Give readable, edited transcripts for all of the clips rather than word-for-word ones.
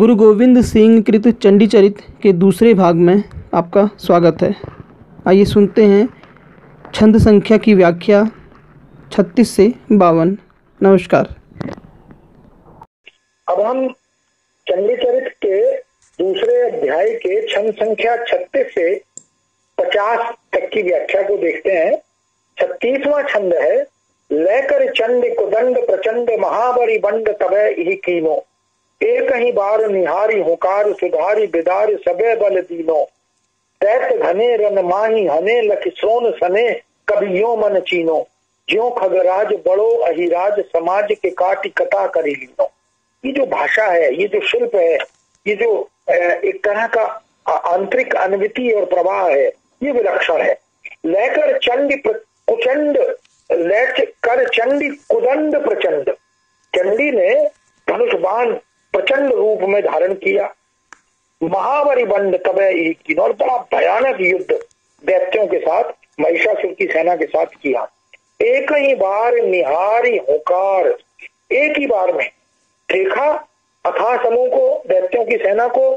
गुरु गोविंद सिंह कृत चंडी चरित के दूसरे भाग में आपका स्वागत है। आइए सुनते हैं छंद संख्या की व्याख्या 36 से 52। नमस्कार। अब हम चंडी चरित के दूसरे अध्याय के छंद संख्या 36 से 50 तक की व्याख्या को देखते हैं। 36वां छंद है, लेकर चंड कुदंड प्रचंड महाबरी बंड तबे ही कीनो, एक ही बार निहारी हुकार सुधारी बिदार सबे बल दीनो, दैत घने रन माही हने लख सोन सने कबियों मन चीनो, ज्यों खगराज बड़ो अहिराज समाज के काटी कथा करी लीनो। ये जो भाषा है, ये जो शिल्प है, ये जो एक तरह का आंतरिक अनविति और प्रवाह है, ये विलक्षण है। लेकर चंडी कुचंड लेकर चंडी कुदंड प्रचंड, चंडी ने धनुष बाण प्रचंड रूप में धारण किया। महाबरी बंड तबे ही की, और बड़ा भयानक युद्ध दैत्यों के साथ, महिषासुर की सेना के साथ किया। एक ही बार निहारी हुकार, एक ही बार में देखा अथाह समूह को, दैत्यों की सेना को,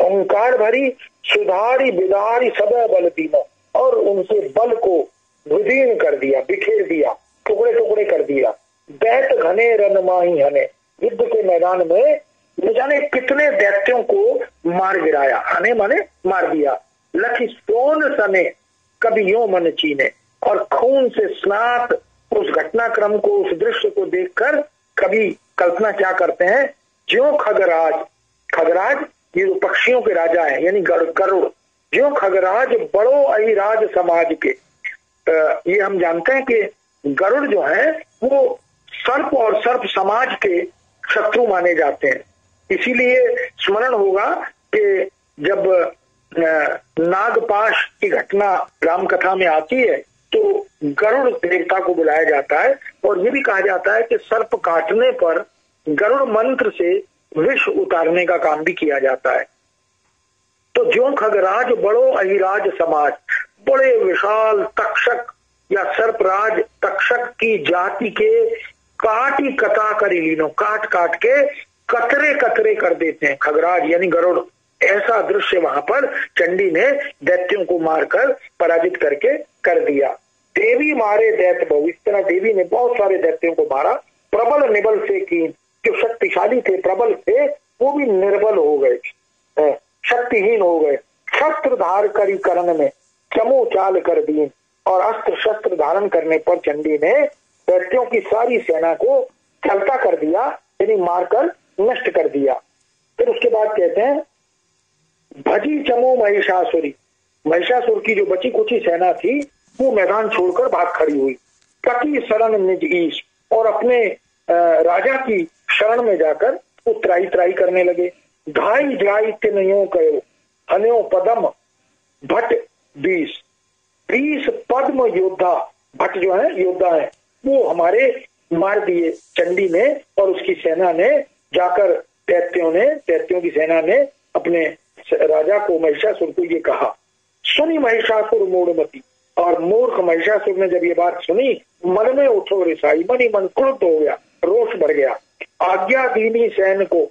हुंकार भरी सुधारी बिदारी सबे बल दीनो, और उनके बल को विदीर्ण कर दिया, बिखेर दिया, टुकड़े टुकड़े कर दिया। दैत घने रन माही हने, युद्ध के मैदान में न जाने कितने दैत्यों को मार गिराया, हने माने मार दिया। लखी सोन सने कबियों मन चीने, और खून से स्नात उस घटनाक्रम को, उस दृश्य को देखकर कभी कल्पना क्या करते हैं, ज्यों खगराज, खगराज ये जो पक्षियों के राजा है, यानी गरुड़, ज्यों खगराज बड़ो अहिराज समाज के। ये हम जानते हैं कि गरुड़ जो है वो सर्प और सर्प समाज के शत्रु माने जाते हैं। इसीलिए स्मरण होगा कि जब नागपाश की घटना राम कथा में आती है तो गरुड़ देवता को बुलाया जाता है, और ये भी कहा जाता है कि सर्प काटने पर गरुड़ मंत्र से विष उतारने का काम भी किया जाता है। तो ज्यों खगराज बड़ो अहिराज समाज, बड़े विशाल तक्षक या सर्पराज तक्षक की जाति के काटी कथा करी लीनो, काट काट के कतरे कतरे कर देते हैं खगराज यानी गरुड़। ऐसा दृश्य वहां पर चंडी ने दैत्यों को मारकर पराजित करके कर दिया। देवी मारे दैत बहु, इस तरह देवी ने बहुत सारे दैत्यों को मारा। प्रबल निबल से की, जो शक्तिशाली थे प्रबल थे वो भी निर्बल हो गए, शक्तिहीन हो गए। शस्त्र धार करी करण में चमू चाल कर दीन, और अस्त्र शस्त्र धारण करने पर चंडी ने दैत्यों की सारी सेना को चलता कर दिया, यानी मारकर नष्ट कर दिया। फिर उसके बाद कहते हैं, भजी चमो महिषासुरी, महिषासुर की जो बची कुची सेना थी वो मैदान छोड़कर भाग खड़ी हुई। कटी शरण निज ईश, और अपने राजा की शरण में जाकर वो त्राई त्राई करने लगे। घाई जाई तिनयो कयो हन्यो पदम भट 20 पद्म योद्धा, भट जो है योद्धा है, वो हमारे मार दिए चंडी ने और उसकी सेना ने। जाकर दैत्यों की सेना ने अपने राजा को, महिषासुर को ये कहा। सुनी महिषासुर मूढ़मती, और मूर्ख महिषासुर ने जब ये बात सुनी, मन में उठो रिसाई, मन ही मन क्रुद्ध हो गया, रोष बढ़ गया। आज्ञा दीनी सैन को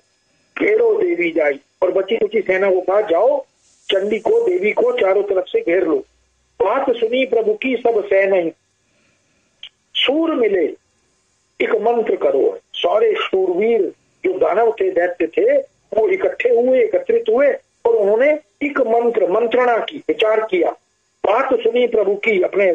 घेरो देवी जाई, और बची कुची सेना को कहा जाओ चंडी को, देवी को चारों तरफ से घेर लो। बात सुनी प्रभु की सब सेना, सूर मिले एक मंत्र करो। सारे शूरवीर जो दानव थे, दैत्य थे, वो इकट्ठे हुए, एकत्रित हुए, और उन्होंने एक मंत्रणा की, विचार किया। बात सुनी प्रभु की, अपने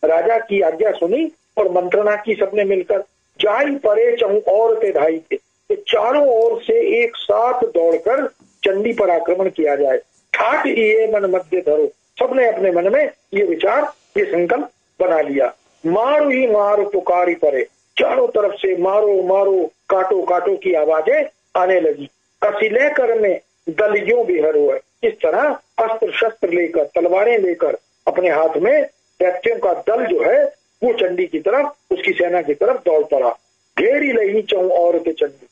राजा की आज्ञा सुनी और मंत्रणा की सबने मिलकर। जाई परे चहु और ते ढाई थे, तो चारों ओर से एक साथ दौड़कर चंडी पर आक्रमण किया जाए। ठाट ये मन मध्य धरो, सबने अपने मन में ये विचार, ये संकल्प बना लिया। मारो ही मारो पुकारी परे, चारों तरफ से मारो मारो काटो काटो की आवाजें आने लगी। कसिले कर में दलियों बिहरो है, इस तरह अस्त्र शस्त्र लेकर, तलवारें लेकर अपने हाथ में दैत्यों का दल जो है वो चंडी की तरफ, उसकी सेना की तरफ दौड़ पड़ा। घेरी लही चहु और के चंडी,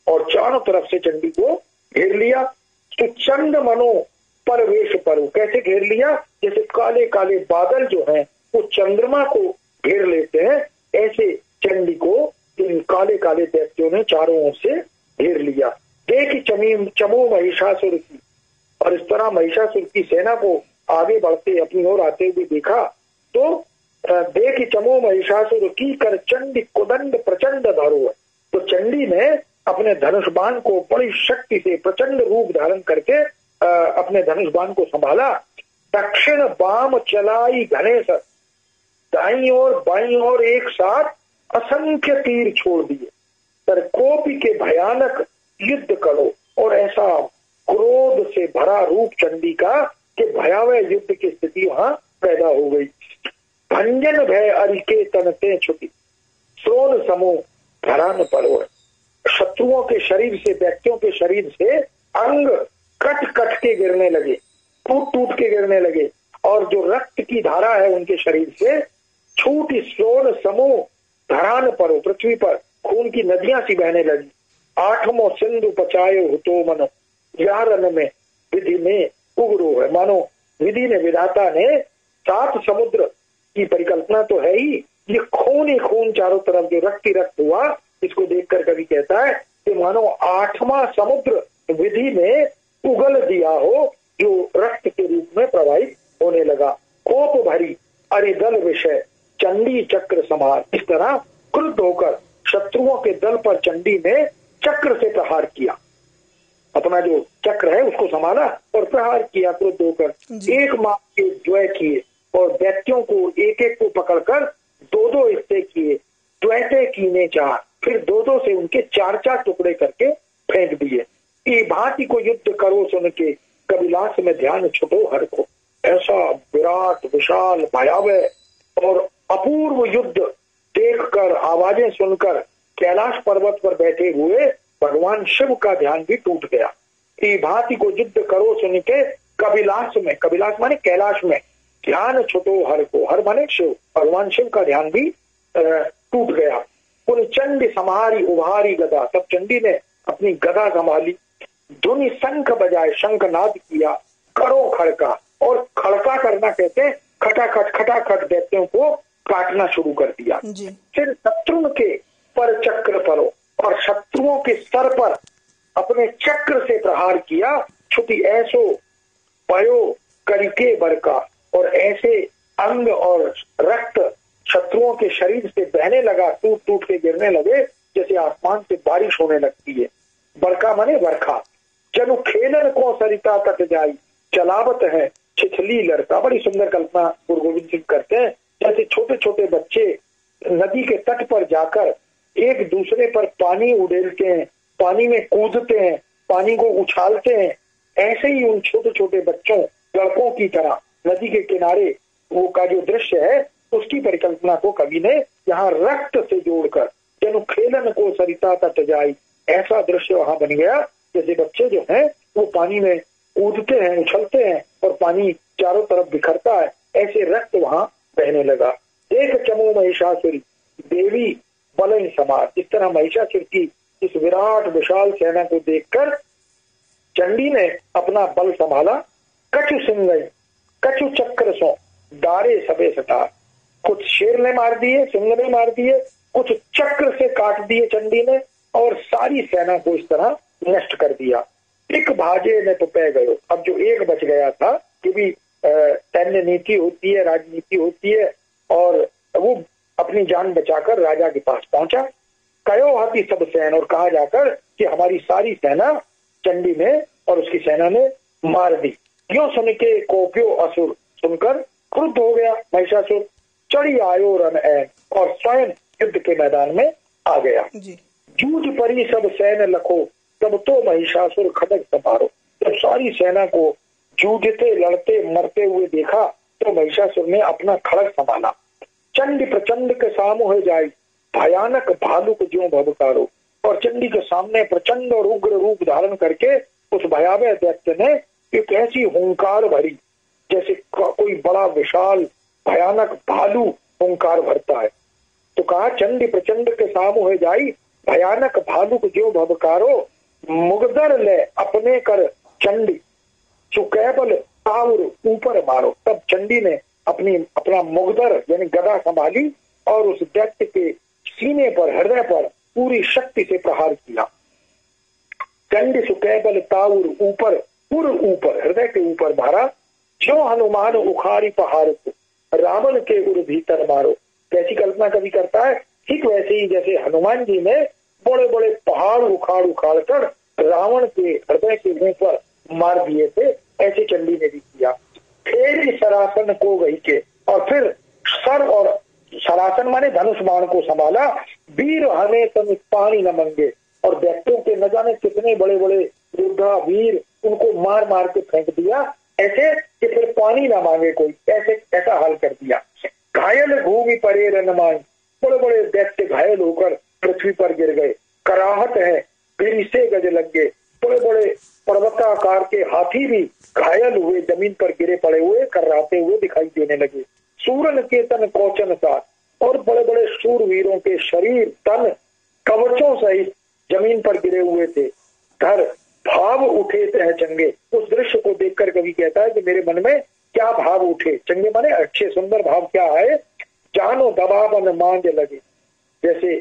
और चारों तरफ से चंडी को घेर लिया। तो चंड मनो परवेश परो, कैसे घेर लिया, जैसे काले काले बादल जो हैं वो चंद्रमा को घेर लेते हैं, ऐसे चंडी को इन काले काले दैत्यों ने चारों ओर से घेर लिया। देख चमू महिषासुर की, और इस तरह महिषासुर की सेना को आगे बढ़ते अपनी ओर आते हुए देखा तो देख चमो महिषासुर की कर चंडी कुदंड प्रचंड धरो। तो चंडी ने अपने धनुष बाण को बड़ी शक्ति से प्रचंड रूप धारण करके अपने धनुष बाण को संभाला। दक्षिण बाम चलाई घने सर, दाईं और बाईं और एक साथ असंख्य तीर छोड़ दिए। पर कोपी के भयानक युद्ध करो, और ऐसा क्रोध से भरा रूप चंडी का कि भयावह युद्ध की स्थिति वहां पैदा हो गई। भंजन भय अरिके तन से छुटी, सोन समूह धरान परोड़। शत्रुओं के शरीर से, व्यक्तियों के शरीर से अंग कट कट के गिरने लगे, टूट टूट के गिरने लगे, और जो रक्त की धारा है उनके शरीर से छूटी सोन समूह धरान परो, पृथ्वी पर खून की नदियां सी बहने लगी। आठमो सिंधु पचायो हुतो मनो, यह रन में विधि में उग्रो है। मानो विधि ने, विधाता ने 7 समुद्र की परिकल्पना तो है ही, ये खून ही खून चारों तरफ जो रक्त ही रक्त हुआ, इसको देखकर कवि कहता है कि मानो 8वां समुद्र विधि में उगल दिया हो, जो रक्त के रूप में प्रवाहित होने लगा। कोप भरी अरिदल विषय चंडी चक्र समार, इस तरह क्रुद्ध होकर शत्रुओं के दल पर चंडी ने चक्र से प्रहार किया, अपना जो चक्र है उसको संभाला और प्रहार किया क्रुद्ध होकर। एक माह के द्वय किए, और व्यक्तियों को एक एक को पकड़कर 2-2 हिस्से किए। द्वैते कीने 4, फिर 2-2 से उनके 4-4 टुकड़े करके फेंक दिए। ये भांति को युद्ध करो सुन के, कबिलास में ध्यान छुटो हर को। ऐसा विराट विशाल भयावह और अपूर्व युद्ध देखकर, आवाजें सुनकर कैलाश पर्वत पर बैठे हुए भगवान शिव का ध्यान भी टूट गया। ये भांति को युद्ध करो सुन के कबिलास में, कबिलास माने कैलाश में, ध्यान छुटो हर को, हर माने शिव, भगवान शिव का ध्यान भी टूट गया। उन चंडी संहारी उभारी गदा, तब चंडी ने अपनी गदा संभाली। धुनि शंख बजाए, शंख नाद किया, करो खड़का, और खड़का करना कहते हैं खटाखट खटाखट दैत्यों को काटना शुरू कर दिया। फिर शत्रु के पर चक्र परो, और शत्रुओं के सर पर अपने चक्र से प्रहार किया। छुटी ऐसो पयो करिके बरका, और ऐसे अंग और रक्त शत्रुओं के शरीर से बहने लगा, टूट टूट के गिरने लगे, जैसे आसमान से बारिश होने लगती है। बरका माने बरखा। जनु खेलन को सरिता तट जाई, चलावत है छिछली लड़का। बड़ी सुंदर कल्पना गुरु गोविंद सिंह करते हैं, जैसे छोटे छोटे बच्चे नदी के तट पर जाकर एक दूसरे पर पानी उड़ेलते हैं, पानी में कूदते हैं, पानी को उछालते हैं, ऐसे ही उन छोटे छोटे बच्चों, लड़कों की तरह नदी के किनारे वो का जो दृश्य है, उसकी परिकल्पना को कवि ने यहाँ रक्त से जोड़कर जनु खेलन को सरिता तट जाई, ऐसा दृश्य वहां बन गया जैसे बच्चे जो हैं वो पानी में कूदते हैं, उछलते हैं और पानी चारों तरफ बिखरता है, ऐसे रक्त वहां बहने लगा। देख चमो महिषासुरी देवी बल समार, इस तरह महिषासुर की इस विराट विशाल सेना को देखकर चंडी ने अपना बल संभाला। कछु सिंह कछु चक्र सो दारे सबे सटार, कुछ शेर ने मार दिए, सिंह ने मार दिए, कुछ चक्र से काट दिए चंडी ने, और सारी सेना को इस तरह नष्ट कर दिया। एक भाजे ने तो पै गयो, अब जो एक बच गया था, कि भी सैन्य नीति होती है, राजनीति होती है, और वो अपनी जान बचाकर राजा के पास पहुंचा। कयो हाथी सब सेना, और कहा जाकर कि हमारी सारी सेना चंडी ने और उसकी सेना ने मार दी। यो सुन के कोप्यो असुर, सुनकर क्रुद्ध हो गया महिषासुर, चढ़ी आयो रण ऐन, और स्वयं युद्ध के मैदान में आ गया। जूझ परी सब सैन्य लखो, तब तो महिषासुर खड़ग संभारो। जब सारी सेना को जूझते लड़ते मरते हुए देखा तो महिषासुर ने अपना खड़ग संभाला। चंडी प्रचंड के सामू हो जाए, भयानक भालुक ज्यों भवकारो, और चंडी के सामने प्रचंड और उग्र रूप धारण करके उस भयावह दैत्य ने एक ऐसी हुंकार भरी जैसे कोई बड़ा विशाल भयानक भालू हुंकार भरता है। तो कहा चंडी प्रचंड के सामू हो जाई, भयानक भालुक ज्यों भवकारो, मुगदर ले अपने कर चंडी, चुकैबल ताउर ऊपर मारो। तब चंडी ने अपना मुगदर यानी गदा संभाली और उस दैत्य के सीने पर, हृदय पर पूरी शक्ति से प्रहार किया। चंड सुकै बल ताउर ऊपर, पुर ऊपर हृदय के ऊपर मारा, जो हनुमान उखाड़ी पहाड़ को, रावण के उर भीतर मारो। कैसी कल्पना कभी करता है, ठीक वैसे ही जैसे हनुमान जी ने बड़े बड़े पहाड़ उखाड़ उखाड़ कर रावण के हृदय के ऊपर मार दिए थे, ऐसे चंडी ने भी किया। फिर सरासन को गई के, और फिर सर और सरासन माने धनुष बाण को संभाला, वीर हमें तम पानी न मंगे, और व्यक्तियों के न जाने कितने बड़े बड़े योद्धा वीर उनको मार मार के फेंक दिया, ऐसे कि फिर पानी ना मांगे कोई, ऐसे ऐसा हाल कर दिया। घायल भूमि परे रनमान, बड़े बड़े दैत्य घायल होकर पृथ्वी पर गिर गए। कराहट है फिर से गज लग गए, बड़े बड़े पर्वताकार के हाथी भी घायल हुए, जमीन पर गिरे पड़े हुए कर्राते हुए दिखाई देने लगे। सूरन के तन कौचन सा, और बड़े बड़े शूरवीरों के शरीर तन कवचों सहित जमीन पर गिरे हुए थे। धर भाव उठे तह चंगे, उस दृश्य को देखकर कवि कहता है कि मेरे मन में क्या भाव उठे। चंगे माने अच्छे सुंदर भाव क्या है, जानो दबावन मांझ लगे। जैसे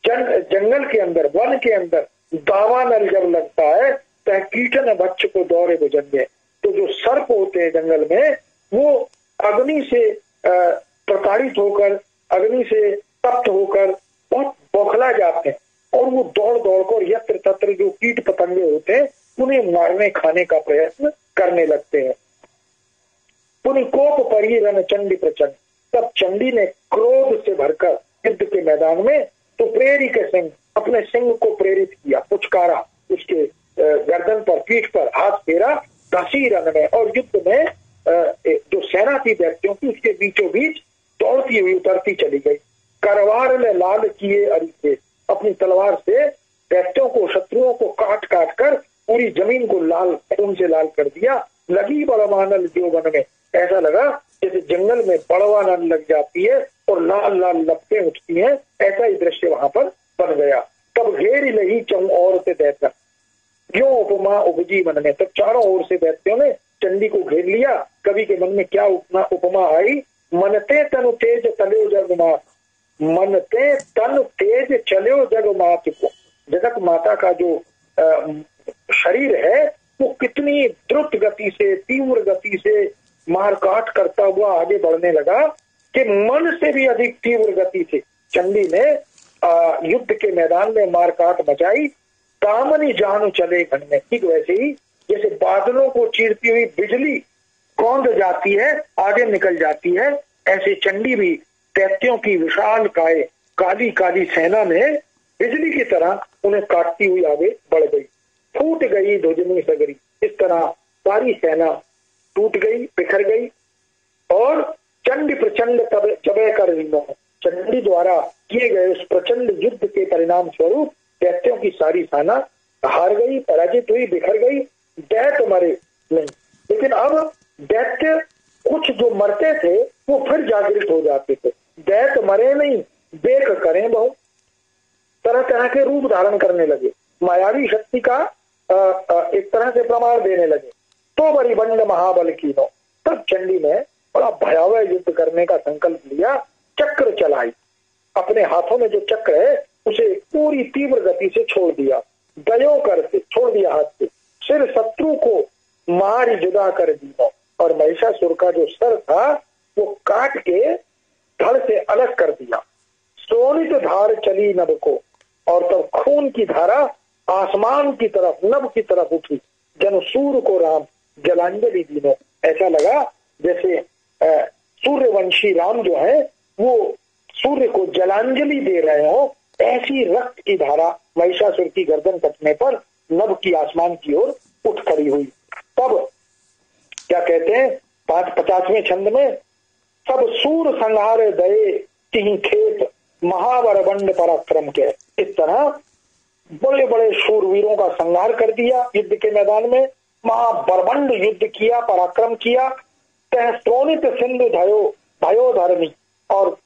जंगल के अंदर, वन के अंदर दावा नल जब लगता है तह कीटन बच्च को दौरे बुझंगे, तो जो सर्प होते हैं जंगल में वो अग्नि से प्रताड़ित होकर, अग्नि से तप्त होकर बहुत बौखला जाते हैं, और वो दौड़ दौड़ कर यत्र तत्र जो कीट पतंगे होते हैं उन्हें मारने खाने का प्रयत्न करने लगते हैं। पुनि कोप परी रन चंडी प्रचंड, तब चंडी ने क्रोध से भरकर युद्ध के मैदान में तो प्रेरी के सिंह, अपने सिंह को प्रेरित किया, पुचकारा, उसके गर्दन पर पीठ पर हाथ फेरा, दसी रन में, और युद्ध में जो सेना थी व्यक्तियों की उसके बीचों बीच दौड़ती हुई उतरती चली गई। करवार में लाल किए अरिके, अपनी तलवार से व्यक्तियों को, शत्रुओं को काट काट कर पूरी जमीन को लाल खून से लाल कर दिया। लगी बड़वानल जो वन में, ऐसा लगा जैसे जंगल में बड़वानल लग जाती है और लाल लाल लपटें उठती हैं, ऐसा ही दृश्य वहां पर बन गया। तब घेर लही चम और से दैत्य, क्यों उपमा उपजी मन में, तब चारों ओर से दैत्यों ने चंडी को घेर लिया। कवि के मन में क्या उपमा आई, मनते तनु तेज तले जग मात, मनते तन तेज चलो जग मात को, जगत माता का जो शरीर है वो कितनी द्रुत गति से, तीव्र गति से मार काट करता हुआ आगे बढ़ने लगा कि मन से भी अधिक तीव्र गति से चंडी ने युद्ध के मैदान में मार काट मचाई। कामनी जान चले घन में, ठीक वैसे ही जैसे बादलों को चीरती हुई बिजली कौंध जाती है, आगे निकल जाती है, ऐसे चंडी भी दैत्यों की विशाल काय काली काली सेना में बिजली की तरह उन्हें काटती हुई आगे बढ़ गई। फूट गई ध्वजनी सगरी, इस तरह सारी सेना टूट गई, बिखर गई, और चंडी प्रचंड चबे कर रीनो, चंडी द्वारा किए गए उस प्रचंड युद्ध के परिणाम स्वरूप दैत्यों की सारी सेना हार गई, पराजित हुई, बिखर गई। दैत्य मरे नहीं, लेकिन अब दैत्य कुछ जो मरते थे वो फिर जागृत हो जाते थे। दैत्य मरे नहीं, बेक करें बहुत, तरह तरह के रूप धारण करने लगे, मायावी शक्ति का एक तरह से प्रमाण देने लगे। तो बड़ी बंड महाबल कीनो, तब चंडी ने बड़ा भयावह युद्ध करने का संकल्प लिया। चक्र चलाई, अपने हाथों में जो चक्र है उसे पूरी तीव्र गति से छोड़ दिया, दयो करके छोड़ दिया हाथ से। सिर शत्रु को मार जुदा कर दिया, और महिषासुर का जो सर था वो काट के धड़ से अलग कर दिया। सोनित धार चली नभ को, और तब खून की धारा आसमान की तरफ, नभ की तरफ उठी। जन सूर्य को राम जलांजलि दीनो, ऐसा लगा जैसे सूर्यवंशी राम जो है वो सूर्य को जलांजलि दे रहे हो। ऐसी रक्त की धारा महिषासुर की गर्दन कटने पर नभ की आसमान की ओर उठ खड़ी हुई। तब क्या कहते हैं 50वें छंद में, सब सूर संहार दये तिहि खेत महावर बंड पराक्रम के, इस तरह बड़े बड़े शूरवीरों का संहार कर दिया युद्ध के मैदान में, महाबरबंड युद्ध किया, पराक्रम किया। तह स्त्रोणित सिंधु भयो धरणी, और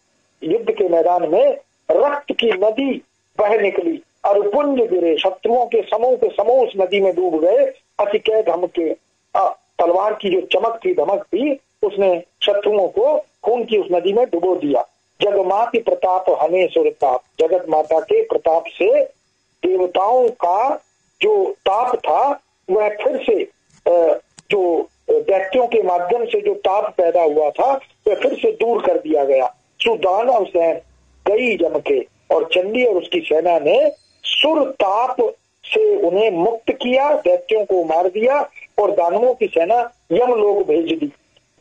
युद्ध के मैदान में रक्त की नदी बह निकली, और पुंज गिरे, शत्रुओं के समूह उस नदी में डूब गए। अति कैद हम के, तलवार की जो चमक थी, धमक थी, उसने शत्रुओं को खून की उस नदी में डुबो दिया। जगमाति प्रताप हमें सुरताप, जगत माता के प्रताप से देवताओं का जो ताप था वह फिर से जो दैत्यों के माध्यम से जो ताप पैदा हुआ था वह फिर से दूर कर दिया गया। सुदानव सैन गई जमके, और चंडी और उसकी सेना ने सुर ताप से उन्हें मुक्त किया, दैत्यों को मार दिया और दानवों की सेना यमलोक भेज दी।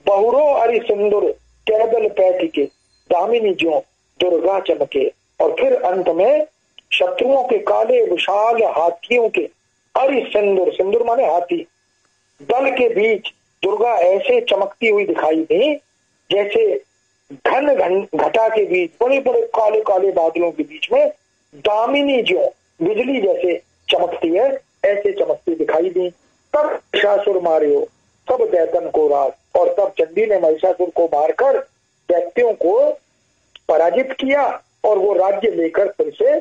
बहुरो अरि सिंदूर कैबल पैठ के, दामिनी ज्यों दुर्गा चमके। और फिर अंत में शत्रुओं के काले विशाल हाथियों के अरि सिंदूर, सिंदूर माने हाथी, दल के बीच दुर्गा ऐसे चमकती हुई दिखाई दी जैसे घन घटा के बीच, बड़े बड़े काले काले बादलों के बीच में दामिनी ज्यों बिजली जैसे चमकती है, ऐसे चमकती दिखाई दी। तब महिषासुर मारियो सब दैतन को राज, और तब चंडी ने महिषासुर को मारकर दैत्यों को पराजित किया और वो राज्य लेकर फिर से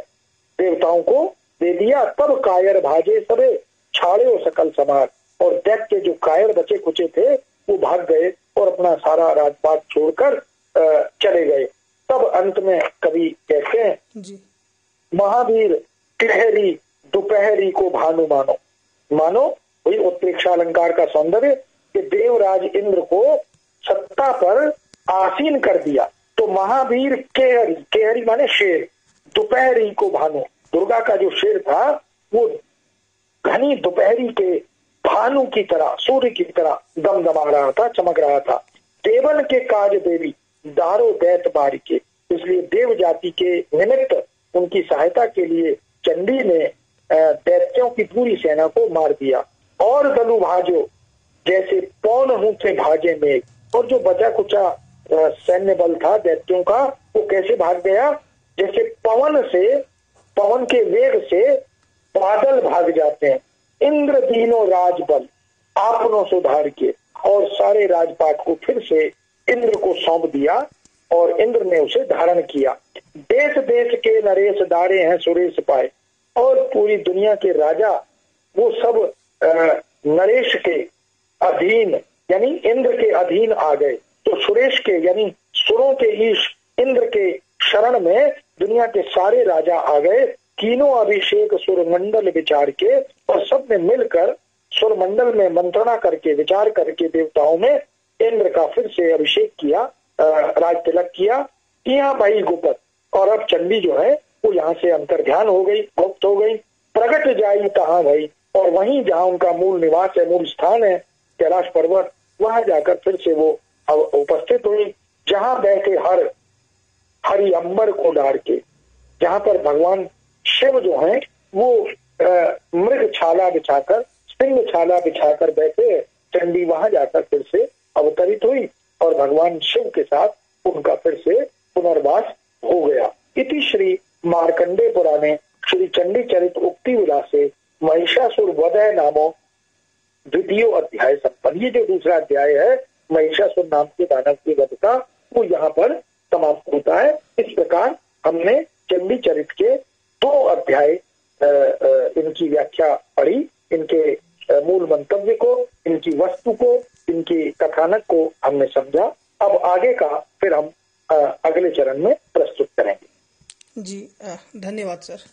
देवताओं को दे दिया। तब कायर भाजे सबे छाड़े सकल समार, और दैत्य जो कायर बचे कुचे थे वो भाग गए और अपना सारा राजपाट छोड़कर चले गए। तब अंत में कवि कहते हैं जी, महावीर कहरी दोपहरी को भानु मानो, मानो वही उत्प्रेक्षा अलंकार का सौंदर्य कि देवराज इंद्र को सत्ता पर आसीन कर दिया। तो महावीर केहरी, केहरी माने शेर, दोपहरी को भानु, दुर्गा का जो शेर था वो घनी दोपहरी के भानु की तरह, सूर्य की तरह दमदमा रहा था, चमक रहा था। देवन के काज देवी दारो दैत बारी के, इसलिए देव जाति के निमित्त उनकी सहायता के लिए चंडी ने दैत्यों की पूरी सेना को मार दिया। और दलु भाजो जैसे पौन हूं से भाजे मेघ, और जो बचा कुचा सैन्य बल था दैत्यों का वो कैसे भाग गया, जैसे पवन से, पवन के वेग से बादल भाग जाते हैं। इंद्र दीनो राजबल आपनो सुधार के, और सारे राजपाट को फिर से इंद्र को सौंप दिया और इंद्र ने उसे धारण किया। देश देश के नरेश दारे हैं सुरेश पाए, और पूरी दुनिया के राजा वो सब नरेश के अधीन यानी इंद्र के अधीन आ गए। तो सुरेश के यानी सुरों के ईश इंद्र के शरण में दुनिया के सारे राजा आ गए। तीनों अभिषेक सुरमंडल विचार के, और सब ने मिलकर सुरमंडल में मंत्रणा करके विचार करके देवताओं में इंद्र का फिर से अभिषेक किया, राज तिलक किया। यहाँ भाई गुपत, और अब चंडी जो है वो यहाँ से अंतर्ध्यान हो गई, गुप्त हो गई, प्रगट जाई तहाँ भाई, और वहीं जहाँ उनका मूल निवास है, मूल स्थान है कैलाश पर्वत, वहां जाकर फिर से वो उपस्थित हुई, जहाँ बैठे हरि अंबर को डार के, जहाँ पर भगवान शिव जो है वो मृग छाला बिछाकर, सिंह छाला बिछाकर बैठे, चंडी वहां जाकर फिर से अवतरित हुई और भगवान शिव के साथ उनका फिर से पुनर्वास हो गया। इति श्री मार्कंडे पुराणे श्री चंडी चरित उक्ति विलासे महिषासुर वधय नामो द्वितीय अध्याय संपन्न। ये जो दूसरा अध्याय है महिषासुर नाम के दानव के वध का, वो यहाँ पर समाप्त होता है। इस प्रकार हमने चंडी चरित के 2 अध्याय इनकी व्याख्या पढ़ी, इनके मूल मंतव्य को, इनकी वस्तु को, इनकी कथानक को हमने समझा। अब आगे का फिर हम अगले चरण में प्रस्तुत करेंगे। जी धन्यवाद सर।